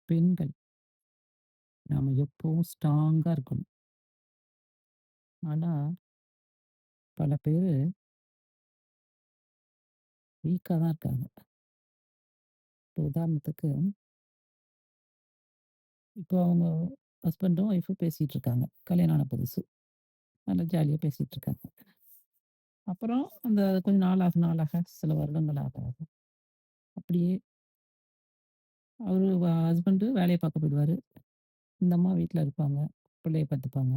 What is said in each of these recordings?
பெண்கள் நாம எப்பவும் ஸ்ட்ராங்கா இருக்கணும். ஆனா, பல பேரு வீக்கா தான் இருக்காங்க. இப்போ உதாரணத்துக்கு, இப்போ அவங்க ஹஸ்பண்டும், ஒய்ஃபும் பேசிட்டு இருக்காங்க. கல்யாணம் ஆன புதுசு. நல்லா ஜாலியா பேசிட்டு இருக்காங்க. அப்புறம் அந்த கொஞ்சம் நாளாக, சில வருடங்கள் ஆக ஆக அப்படியே அவரு ஹஸ்பண்டு வேலைய பார்க்க போயிடுவாரு. இந்த அம்மா வீட்ல இருப்பாங்க. பிள்ளைய பார்த்துப்பாங்க.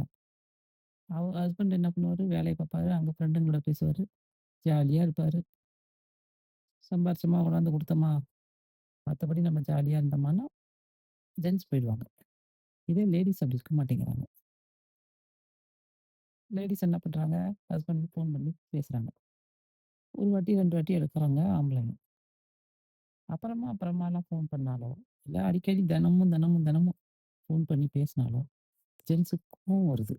ஹஸ்பண்ட் என்ன பண்ணுவாரு, வேலைய பார்ப்பாரு. அங்க ஃப்ரெண்டுங்களோட பேசுவாரு. ஜாலியா இருப்பாரு. சம்பாரிச்சோமா, கொண்டாந்து குடுத்தோமா, மத்தபடி நம்ம ஜாலியா இருந்தோமான்னா, ஜென்ட்ஸ் போயிடுவாங்க. இதே லேடீஸ் அப்படி இருக்க மாட்டேங்கிறாங்க. லேடீஸ் என்ன பண்றாங்க, ஹஸ்பண்ட் ஃபோன் பண்ணி பேசுறாங்க. 1 வாட்டி, 2 வாட்டி எடுக்குறாங்க ஆம்பளைங்க. அப்புறமாலாம் ஃபோன் பண்ணாலோ, இல்ல அடிக்கடி தினமும் ஃபோன் பண்ணி பேசினாலோ, ஜென்ஸுக்கு கோவம் வருது.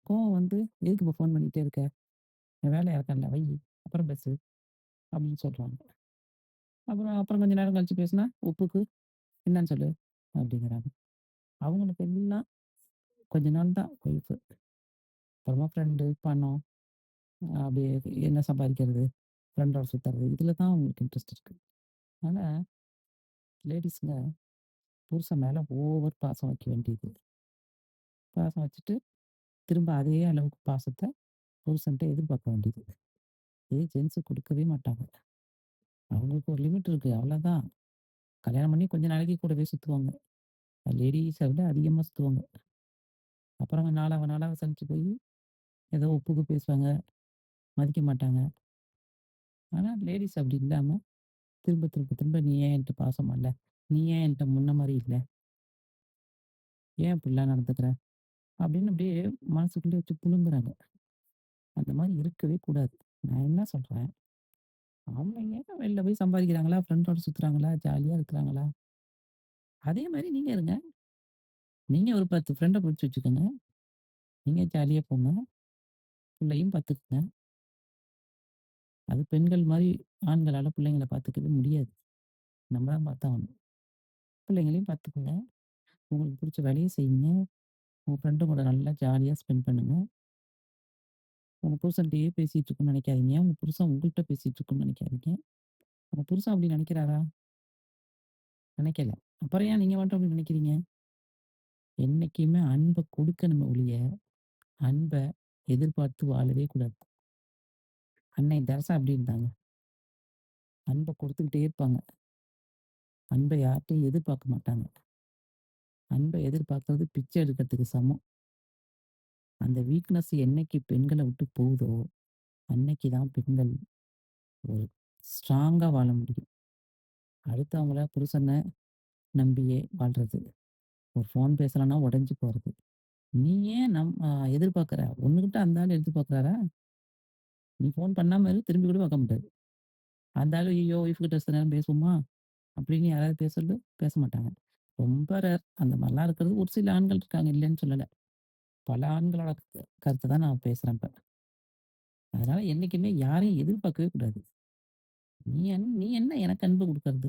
கோவம் வந்து, "எதுக்கு இப்ப ஃபோன் பண்ணிட்டே இருக்க? நான் வேலையா இருக்கேன்ல வையி, அப்புறம் பேசு" அப்படின்னு சொல்றாங்க. அப்புறம் அப்புறம் கொஞ்ச நேரம் கழிச்சு பேசினா, "உப்புக்கு என்னான்னு சொல்லு" அப்படிங்கிறாங்க. அவங்களுக்கு எல்லாம் கொஞ்ச நாள் தான் ஒய்ஃபு. அப்புறமா ஃப்ரெண்டு, பணம் அப்படியே என்ன சம்பாதிக்கிறது, ஃப்ரெண்டோட சுத்துறது, இதில தான் அவங்களுக்கு இன்ட்ரெஸ்ட் இருக்கு. ஆனா, லேடீஸுங்க புருஷன் மேல ஓவர் பாசம் வைக்க வேண்டியது. பாசம் வச்சுட்டு, திரும்ப அதே அளவுக்கு பாசத்த புருஷன்ட்ட எதிர்பார்க்க வேண்டியது. இதே ஜென்ஸு குடுக்கவே மாட்டாங்க. அவங்களுக்கு ஒரு லிமிட் இருக்கு. அவ்வளோதான். கல்யாணம் பண்ணி கொஞ்ச நாளைக்கு கூடவே சுத்துவாங்க. லேடீஸ விட அதிகமா சுத்துவாங்க. அப்புறம் நாளாக சலிச்சு போய் ஏதோ ஒப்புக்கு பேசுவாங்க, மதிக்க மாட்டாங்க. ஆனா, லேடீஸ் அப்படி இல்லாம திரும்ப "நீ ஏன் என்ட்ட பாசமா இல்ல? நீ ஏன் என்ட்ட முன்ன மாரி இல்ல? ஏன் இப்படிலாம் நடந்துக்கிற?" அப்படின்னு அப்படியே மனசுக்குள்ளேயே வச்சு புழுங்குறாங்க. அந்த மாரி இருக்கவே கூடாது. நான் என்ன சொல்றேன், ஆம்பளைங்க வெளில போய் சம்பாதிக்கிறாங்களா, ஃப்ரெண்டோட சுத்துறாங்களா, ஜாலியா இருக்கிறாங்களா, அதே மாரி நீங்க இருங்க. நீங்க ஒரு 10 ஃப்ரெண்ட புடிச்சு வச்சுக்கோங்க. நீங்க ஜாலியா போங்க. புள்ளையும் பாத்துக்கங்க. அது பெண்கள் மாரி ஆண்களால பிள்ளைங்கள பாத்துக்கவே முடியாது. நம்ம தான் பாத்தாகணும். பிள்ளைங்களையும் பாத்துக்கங்க. உங்களுக்கு புடிச்ச வேலைய செய்யுங்க. உங்க ஃப்ரெண்டு கூட நல்லா ஜாலியா ஸ்பெண்ட் பண்ணுங்க. உங்க புருஷன்ட்டயே பேசிட்டு இருக்கணும்னு நெனைக்காதீங்க. உங்க புருஷன் உங்கள்ட்ட பேசிட்டு இருக்கணும்னு நெனைக்காதீங்க. உங்க புருஷன் அப்படி நெனைக்கிறாரா? நெனைக்கல. அப்புறம் ஏன் நீங்க மட்டும் அப்படி நெனைக்கிறீங்க? என்னைக்குமே அன்ப குடுக்கணுமே ஒழிய, அன்ப எதிர்பார்த்து வாழவே கூடாது. அன்னை தெரசா அப்படி இருந்தாங்க. அன்ப குடுத்துக்கிட்டே இருப்பாங்க. அன்ப யார்ட்டயும் எதிர்பார்க்க மாட்டாங்க. அன்ப எதிர்பார்க்கிறது பிச்சை எடுக்கிறதுக்கு சமம். அந்த வீக்னஸ் என்னைக்கு பெண்கள விட்டு போகுதோ, அன்னைக்கு தான் பெண்கள் ஒரு ஸ்ட்ராங்கா வாழ முடியும். அடுத்தவங்கள புருஷன நம்பியே வாழ்றது. ஒரு ஃபோன் பேசலன்னா உடைஞ்சு போறது. நீ ஏன் எதிர்பார்க்குற? உன்னுகிட்ட அந்த ஆள் எதிர்பார்க்குறாரா? நீ ஃபோன் பண்ணாம இரு, திரும்பி கூட பார்க்க மாட்டாரு. அந்த ஆளு ஐயய்யோ! ஒய்ஃப் கிட்ட இத்தன நேரம் பேசுவோமா? அப்படின்னு யாராவது பேச சொல்லு, பேச மாட்டாங்க. ரொம்ப ரேர். அந்த மாரிலாம் இருக்கிறது ஒரு சில ஆண்கள் இருக்காங்க, இல்லன்னு சொல்லல. பல ஆண்களோட கருத்த தான் நான் பேசுறேன் இப்ப. அதனால என்னைக்குமே யாரையும் எதிர்பார்க்கவே கூடாது. நீ என்ன எனக்கு அன்பு குடுக்குறது?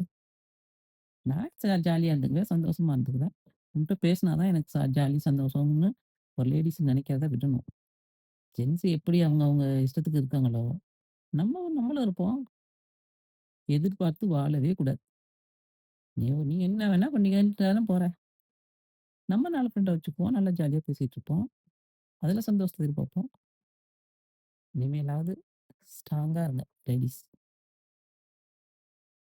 நான் ஜாலியா இருந்துக்குவேன், சந்தோஷமா இருந்துக்குவேன். உன்ட்ட பேசினா தான் எனக்கு ஜாலி, சந்தோஷம்னு ஒரு லேடீஸ் நெனைக்கிறத விடணும். ஜென்ஸ் எப்படி அவங்க அவங்க இஷ்டத்துக்கு இருக்காங்களோ, நம்மளும் இருப்போம். எதிர்பார்த்து வாழவே கூடாது. நீ என்ன வேணா பண்ணிக்கன்ட்டு தானே போற. நம்ம 4 ஃப்ரெண்ட வச்சுக்குவோம். நல்லா ஜாலியா பேசிட்டு இருப்போம். அதில சந்தோஷத்த எதிர்பார்ப்போம். இனிமேலாவது ஸ்ட்ராங்கா இருங்க லேடீஸ்.